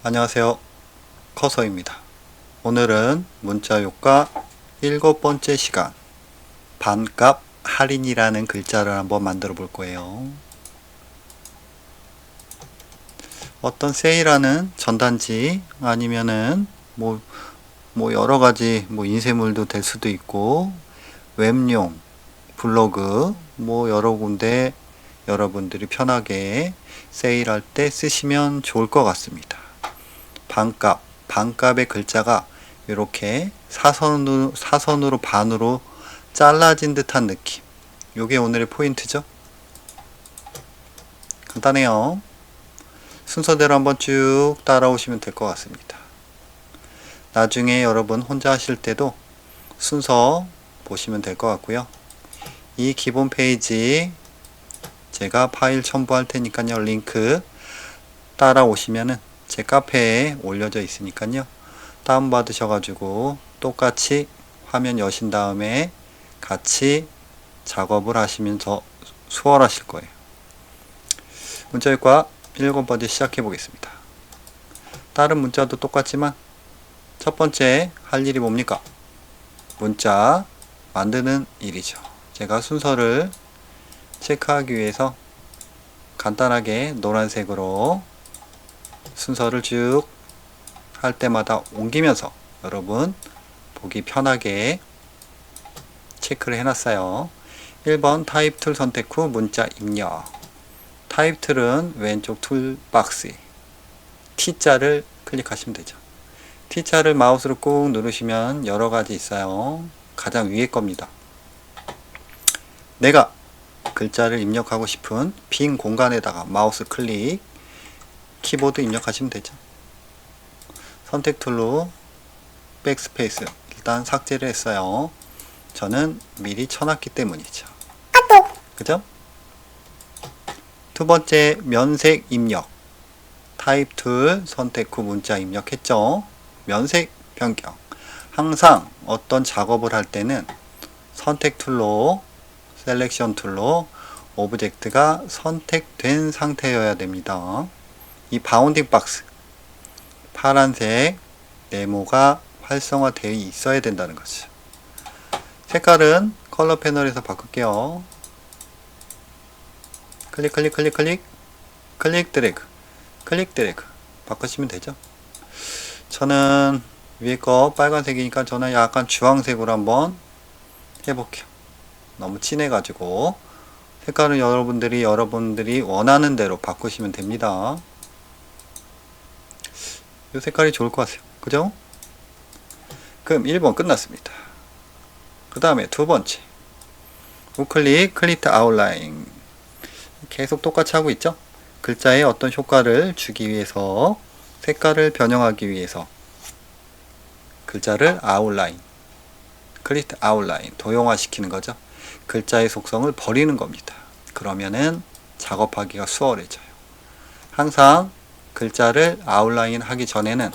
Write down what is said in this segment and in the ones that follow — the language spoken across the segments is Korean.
안녕하세요. 커서입니다. 오늘은 문자 효과 7번째 시간 반값 할인이라는 글자를 한번 만들어 볼 거예요. 어떤 세일하는 전단지 아니면은 뭐 여러 가지 인쇄물도 될 수도 있고 웹용 블로그 여러 군데 여러분들이 편하게 세일할 때 쓰시면 좋을 것 같습니다. 반값의 글자가 이렇게 사선으로 반으로 잘라진 듯한 느낌. 요게 오늘의 포인트죠. 간단해요. 순서대로 한번 쭉 따라오시면 될 것 같습니다. 나중에 여러분 혼자 하실 때도 순서 보시면 될 것 같고요. 이 기본 페이지 제가 파일 첨부할 테니까요. 링크 따라오시면은 제 카페에 올려져 있으니까요. 다운받으셔가지고 똑같이 화면 여신 다음에 같이 작업을 하시면 더 수월하실 거예요. 문자 효과 7번째 시작해 보겠습니다. 다른 문자도 똑같지만 첫 번째 할 일이 뭡니까? 문자 만드는 일이죠. 제가 순서를 체크하기 위해서 간단하게 노란색으로 순서를 쭉 할 때마다 옮기면서 여러분 보기 편하게 체크를 해놨어요. 1번 타입 툴 선택 후 문자 입력. 타입 툴은 왼쪽 툴 박스에 T자를 클릭하시면 되죠. T자를 마우스로 꾹 누르시면 여러 가지 있어요. 가장 위에 겁니다. 내가 글자를 입력하고 싶은 빈 공간에다가 마우스 클릭, 키보드 입력하시면 되죠. 선택 툴로 백스페이스 일단 삭제를 했어요. 저는 미리 쳐놨기 때문이죠. 그죠? 두 번째 면색 입력. 타입 툴 선택 후 문자 입력했죠. 면색 변경. 항상 어떤 작업을 할 때는 선택 툴로 셀렉션 툴로 오브젝트가 선택된 상태여야 됩니다. 이 바운딩 박스 파란색 네모가 활성화되어 있어야 된다는 거죠. 색깔은 컬러 패널에서 바꿀게요. 클릭 드래그 바꾸시면 되죠. 저는 위에 거 빨간색이니까 저는 약간 주황색으로 한번 해볼게요. 너무 진해 가지고 색깔은 여러분들이 원하는 대로 바꾸시면 됩니다. 이 색깔이 좋을 것 같아요. 그죠? 그럼 1번 끝났습니다. 그 다음에 두 번째 우클릭 클리트 아웃라인. 계속 똑같이 하고 있죠? 글자에 어떤 효과를 주기 위해서 색깔을 변형하기 위해서 글자를 아웃라인 클리트 아웃라인 도형화 시키는 거죠. 글자의 속성을 버리는 겁니다. 그러면은 작업하기가 수월해져요. 항상 글자를 아웃라인 하기 전에는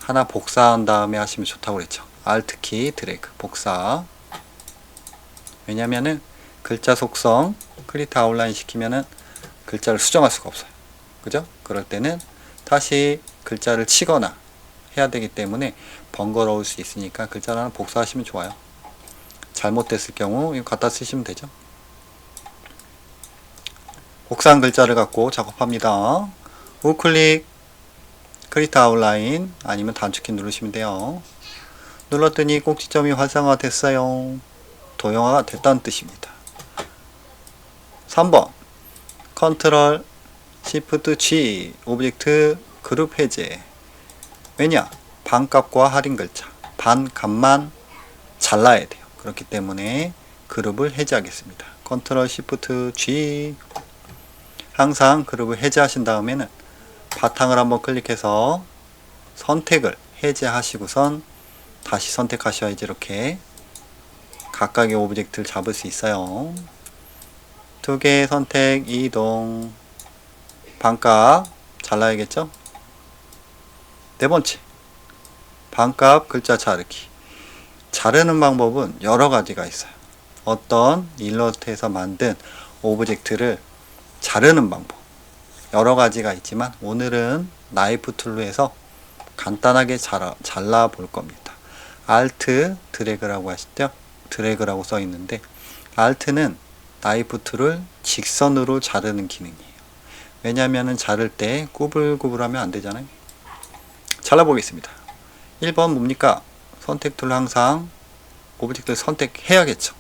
하나 복사한 다음에 하시면 좋다고 그랬죠. Alt키 드래그 복사. 왜냐면은 글자 속성 클리트 아웃라인 시키면은 글자를 수정할 수가 없어요. 그죠? 그럴 때는 다시 글자를 치거나 해야 되기 때문에 번거로울 수 있으니까 글자를 하나 복사하시면 좋아요. 잘못됐을 경우 이거 갖다 쓰시면 되죠. 복사한 글자를 갖고 작업합니다. 우클릭 클리트 아웃라인 아니면 단축키 누르시면 돼요. 눌렀더니 꼭지점이 활성화 됐어요. 도형화가 됐다는 뜻입니다. 3번 컨트롤 시프트 G 오브젝트 그룹 해제. 왜냐? 반값과 할인 글자 반값만 잘라야 돼요. 그렇기 때문에 그룹을 해제하겠습니다. 컨트롤 시프트 G. 항상 그룹을 해제하신 다음에는 바탕을 한번 클릭해서 선택을 해제하시고선 다시 선택하셔야지 이렇게 각각의 오브젝트를 잡을 수 있어요. 두 개의 선택 이동. 반값 잘라야겠죠? 네 번째 반값 글자 자르기. 자르는 방법은 여러 가지가 있어요. 어떤 일러스트에서 만든 오브젝트를 자르는 방법 여러 가지가 있지만 오늘은 나이프 툴로 해서 간단하게 잘라 볼 겁니다. Alt 드래그라고 하시죠? 드래그라고 써 있는데 Alt는 나이프 툴을 직선으로 자르는 기능이에요. 왜냐하면 자를 때 구불구불하면 안 되잖아요. 잘라보겠습니다. 1번 뭡니까? 선택 툴 항상 오브젝트 선택해야겠죠.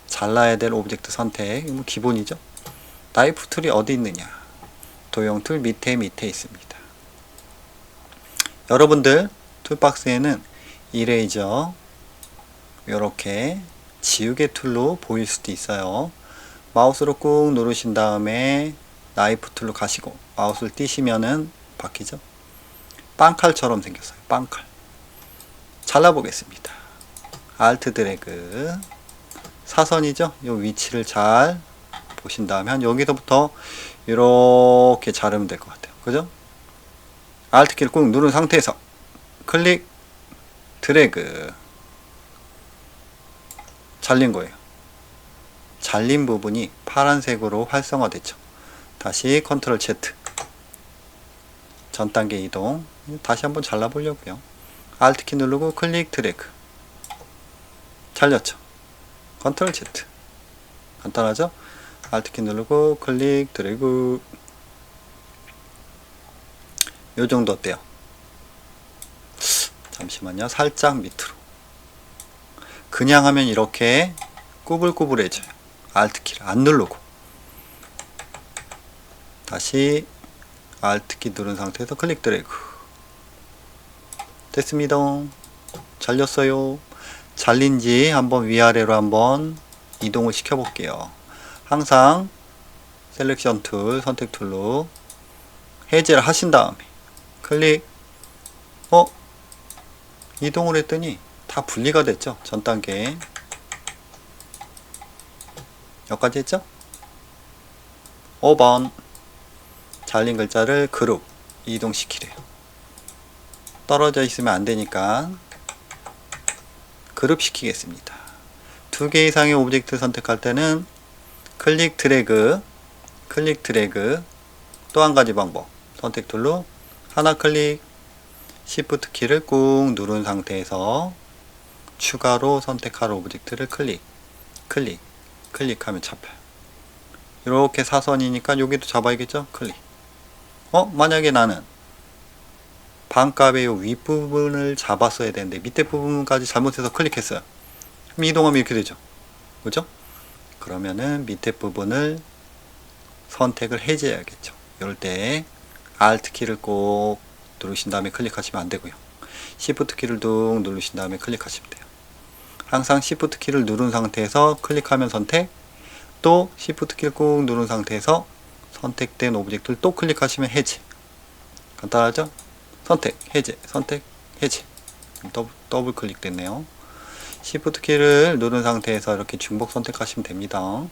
잘라야 될 오브젝트 선택, 이건 기본이죠. 나이프 툴이 어디 있느냐? 도형 툴 밑에 있습니다. 여러분들 툴박스에는 이레이저 이렇게 지우개 툴로 보일 수도 있어요. 마우스로 꾹 누르신 다음에 나이프 툴로 가시고 마우스를 띄시면은 바뀌죠. 빵칼처럼 생겼어요. 빵칼. 잘라보겠습니다. Alt 드래그 사선이죠. 이 위치를 잘 보신 다음에 한 여기서부터 이렇게 자르면 될 것 같아요. 그죠? Alt 키를 꾹 누른 상태에서 클릭 드래그 잘린 거예요. 잘린 부분이 파란색으로 활성화됐죠. 다시 컨트롤 Z 전 단계 이동. 다시 한번 잘라 보려고요. Alt 키 누르고 클릭 드래그 잘렸죠. 컨트롤 Z 간단하죠? Alt 키 누르고 클릭 드래그 요 정도 어때요? 잠시만요. 살짝 밑으로. 그냥 하면 이렇게 꾸불꾸불해져요. Alt 키를 안 누르고 다시 Alt 키 누른 상태에서 클릭 드래그 됐습니다. 잘렸어요. 잘린지 한번 위아래로 한번 이동을 시켜 볼게요. 항상 셀렉션 툴 선택 툴로 해제를 하신 다음에 클릭 이동을 했더니 다 분리가 됐죠. 전 단계 여기까지 했죠. 5번 잘린 글자를 그룹 이동시키래요. 떨어져 있으면 안 되니까 그룹 시키겠습니다. 2개 이상의 오브젝트 선택할 때는 클릭 드래그 또 한 가지 방법 선택 툴로 하나 클릭 Shift 키를 꾹 누른 상태에서 추가로 선택할 오브젝트를 클릭하면 잡혀요. 이렇게 사선이니까 여기도 잡아야겠죠? 클릭. 만약에 나는 반값의 요 윗부분을 잡았어야 되는데 밑에 부분까지 잘못해서 클릭했어요. 그럼 이동하면 이렇게 되죠. 그죠? 그러면은 밑에 부분을 선택을 해제해야겠죠. 이럴 때 Alt 키를 꼭 누르신 다음에 클릭하시면 안 되고요. Shift 키를 뚝 누르신 다음에 클릭하시면 돼요. 항상 Shift 키를 누른 상태에서 클릭하면 선택, 또 Shift 키를 꾹 누른 상태에서 선택된 오브젝트를 또 클릭하시면 해제. 간단하죠? 선택, 해제, 선택, 해제. 더블 클릭 됐네요. Shift 키를 누른 상태에서 이렇게 중복 선택하시면 됩니다.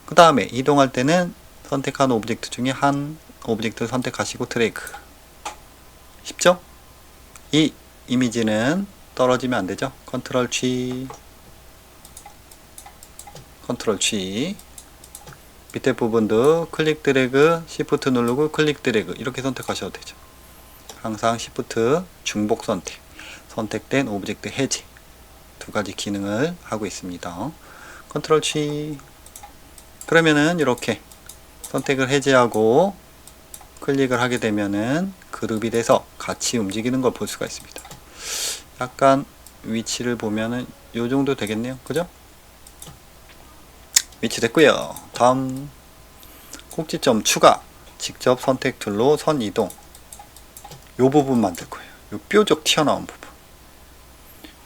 그 다음에 이동할 때는 선택한 오브젝트 중에 한 오브젝트를 선택하시고 드래그. 쉽죠? 이 이미지는 떨어지면 안 되죠. 컨트롤 G 밑에 부분도 클릭 드래그 Shift 누르고 클릭 드래그 이렇게 선택하셔도 되죠. 항상 Shift 중복 선택된 오브젝트 해제 두 가지 기능을 하고 있습니다. 컨트롤 G 그러면은 이렇게 선택을 해제하고 클릭을 하게 되면은 그룹이 돼서 같이 움직이는 걸 볼 수가 있습니다. 약간 위치를 보면은 요 정도 되겠네요. 그죠? 위치 됐고요. 다음 꼭지점 추가 직접 선택 툴로 선 이동 요 부분 만들 거예요. 요 뾰족 튀어나온 부분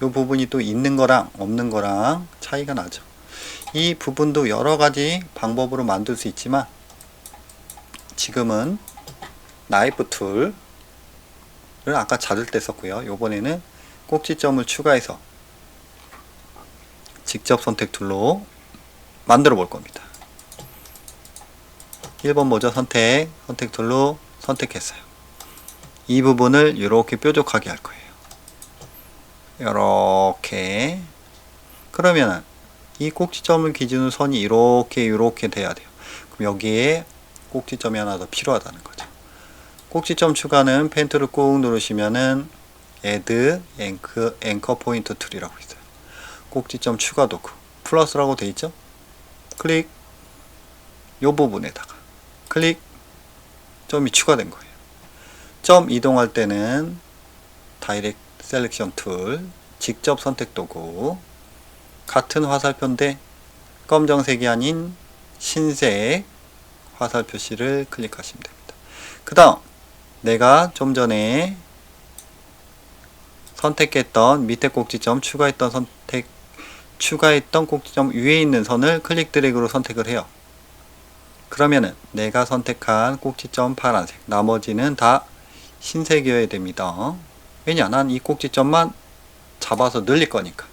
요 부분이 또 있는 거랑 없는 거랑 차이가 나죠. 이 부분도 여러 가지 방법으로 만들 수 있지만 지금은 나이프 툴을 아까 자를 때 썼고요. 요번에는 꼭지점을 추가해서 직접 선택 툴로 만들어 볼 겁니다. 1번 뭐죠? 선택 툴로 선택했어요. 이 부분을 이렇게 뾰족하게 할 거예요. 이렇게 그러면은 이 꼭지점을 기준으로 선이 이렇게 돼야 돼요. 그럼 여기에 꼭지점이 하나 더 필요하다는 거죠. 꼭지점 추가는 펜트를 꾹 누르시면은 Add Anchor Point Tool이라고 있어요. 꼭지점 추가 도구 플러스라고 돼 있죠. 클릭, 요 부분에다가 클릭, 점이 추가된 거예요. 점 이동할 때는 다이렉트 셀렉션 툴, 직접 선택 도구, 같은 화살표인데 검정색이 아닌 흰색 화살 표시를 클릭하시면 됩니다. 그 다음 내가 좀 전에 선택했던 밑에 꼭지점 추가했던 꼭지점 위에 있는 선을 클릭 드래그로 선택을 해요. 그러면은 내가 선택한 꼭지점 파란색, 나머지는 다 흰색이어야 됩니다. 왜냐? 난 이 꼭지점만 잡아서 늘릴 거니까.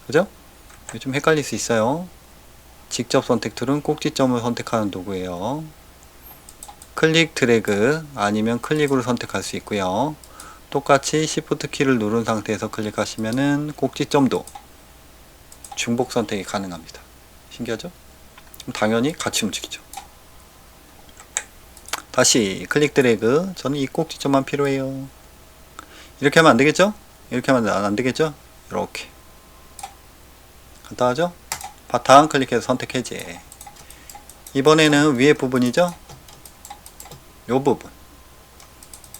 그죠? 좀 헷갈릴 수 있어요. 직접 선택 툴은 꼭지점을 선택하는 도구예요. 클릭 드래그 아니면 클릭으로 선택할 수 있고요. 똑같이 Shift 키를 누른 상태에서 클릭하시면은 꼭지점도 중복 선택이 가능합니다. 신기하죠? 당연히 같이 움직이죠. 다시 클릭 드래그. 저는 이 꼭지점만 필요해요. 이렇게 하면 안 되겠죠? 이렇게 하면 안 되겠죠? 이렇게 간단하죠? 바탕 클릭해서 선택 해제. 이번에는 위에 부분이죠? 요 부분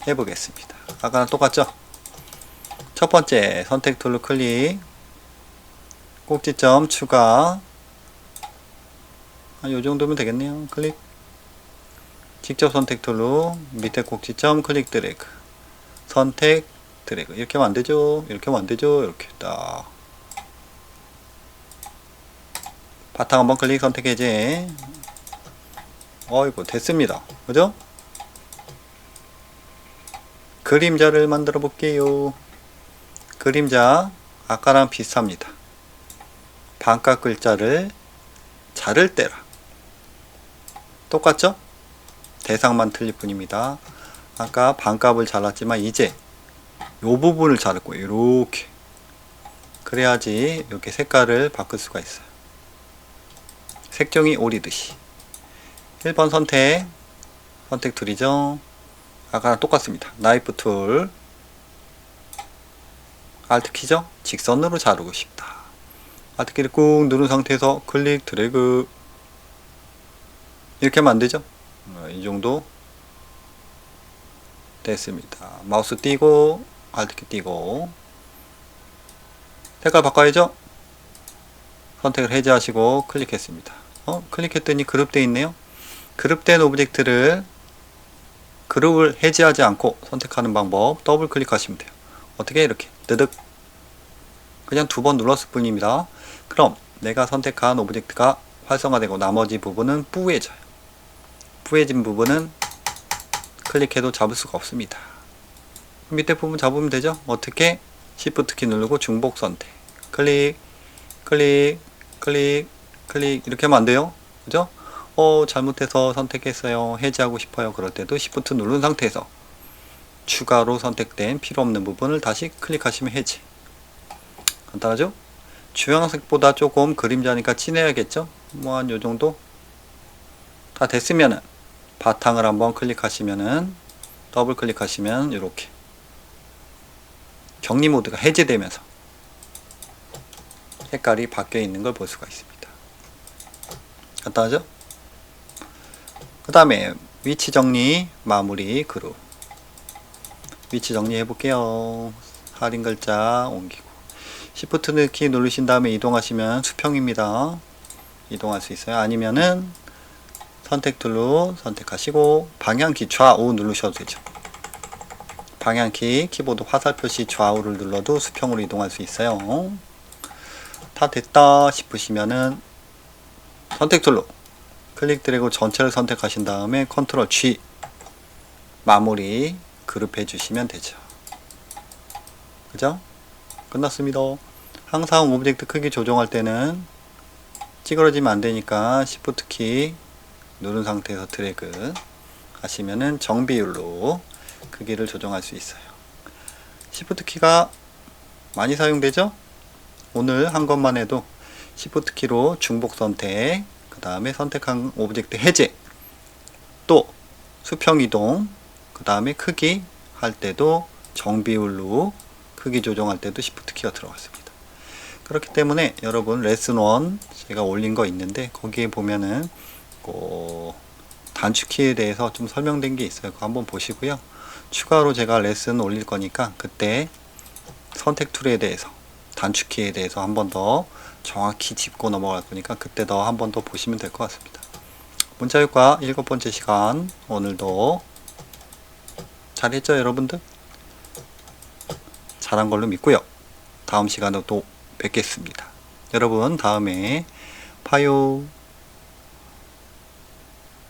해보겠습니다. 아까랑 똑같죠? 첫 번째 선택 툴로 클릭, 꼭지점 추가, 요 정도면 되겠네요. 클릭, 직접 선택 툴로 밑에 꼭지점 클릭 드래그, 선택 드래그. 이렇게 하면 안 되죠? 이렇게 하면 안 되죠? 이렇게 딱 바탕 한번 클릭, 선택 해제. 어이구 됐습니다. 그죠? 그림자를 만들어 볼게요. 그림자 아까랑 비슷합니다. 반값 글자를 자를 때라. 똑같죠? 대상만 틀릴 뿐입니다. 아까 반값을 잘랐지만 이제 요 부분을 자를 거예요. 이렇게. 그래야지 이렇게 색깔을 바꿀 수가 있어요. 색종이 오리듯이. 1번 선택 툴이죠. 아까랑 똑같습니다. 나이프 툴, 알트 키죠? 직선으로 자르고 싶다. 알트 키를 꾹 누른 상태에서 클릭 드래그. 이렇게 하면 안 되죠? 이 정도 됐습니다. 마우스 띄고 알트 키 띄고 색깔 바꿔야죠? 선택을 해제하시고 클릭했습니다. 클릭했더니 그룹되어 있네요. 그룹된 오브젝트를 그룹을 해제하지 않고 선택하는 방법 더블 클릭하시면 돼요. 어떻게? 이렇게 뜨득 그냥 두 번 눌렀을 뿐입니다. 그럼 내가 선택한 오브젝트가 활성화되고 나머지 부분은 뿌해져요. 뿌해진 부분은 클릭해도 잡을 수가 없습니다. 밑에 부분 잡으면 되죠? 어떻게? Shift 키 누르고 중복 선택 클릭 클릭 클릭 클릭. 이렇게 하면 안 돼요. 그죠? 잘못해서 선택했어요. 해제하고 싶어요. 그럴 때도 Shift 누른 상태에서 추가로 선택된 필요 없는 부분을 다시 클릭하시면 해제. 간단하죠? 주황색보다 조금 그림자니까 진해야겠죠? 뭐 한 요 정도? 다 됐으면은 바탕을 한번 클릭하시면은 더블 클릭하시면 이렇게 격리 모드가 해제되면서 색깔이 바뀌어 있는 걸 볼 수가 있습니다. 간단하죠? 그 다음에 위치 정리, 마무리, 그룹. 위치 정리해 볼게요. 할인 글자 옮기고 Shift 키 누르신 다음에 이동하시면 수평입니다. 이동할 수 있어요. 아니면은 선택 툴로 선택하시고 방향키 좌우 누르셔도 되죠. 방향키 키보드 화살 표시 좌우를 눌러도 수평으로 이동할 수 있어요. 다 됐다 싶으시면은 선택 툴로 클릭 드래그 전체를 선택하신 다음에 컨트롤 G 마무리 그룹 해주시면 되죠. 그죠? 끝났습니다. 항상 오브젝트 크기 조정할 때는 찌그러지면 안 되니까 Shift 키 누른 상태에서 드래그 하시면은 정비율로 크기를 조정할 수 있어요. Shift 키가 많이 사용되죠? 오늘 한 것만 해도 Shift 키로 중복 선택, 그 다음에 선택한 오브젝트 해제, 또 수평 이동, 그 다음에 크기 할 때도 정비율로 크기 조정할 때도 Shift 키가 들어갔습니다. 그렇기 때문에 여러분 레슨 1 제가 올린 거 있는데 거기에 보면은 단축키에 대해서 좀 설명된 게 있어요. 그거 한번 보시고요. 추가로 제가 레슨 올릴 거니까 그때 선택 툴에 대해서, 단축키에 대해서 한 번 더 정확히 짚고 넘어갈 거니까 그때 더 한 번 더 보시면 될 것 같습니다. 문자효과 7번째 시간, 오늘도 잘했죠 여러분들? 잘한 걸로 믿고요. 다음 시간에 또 뵙겠습니다. 여러분 다음에 봐요.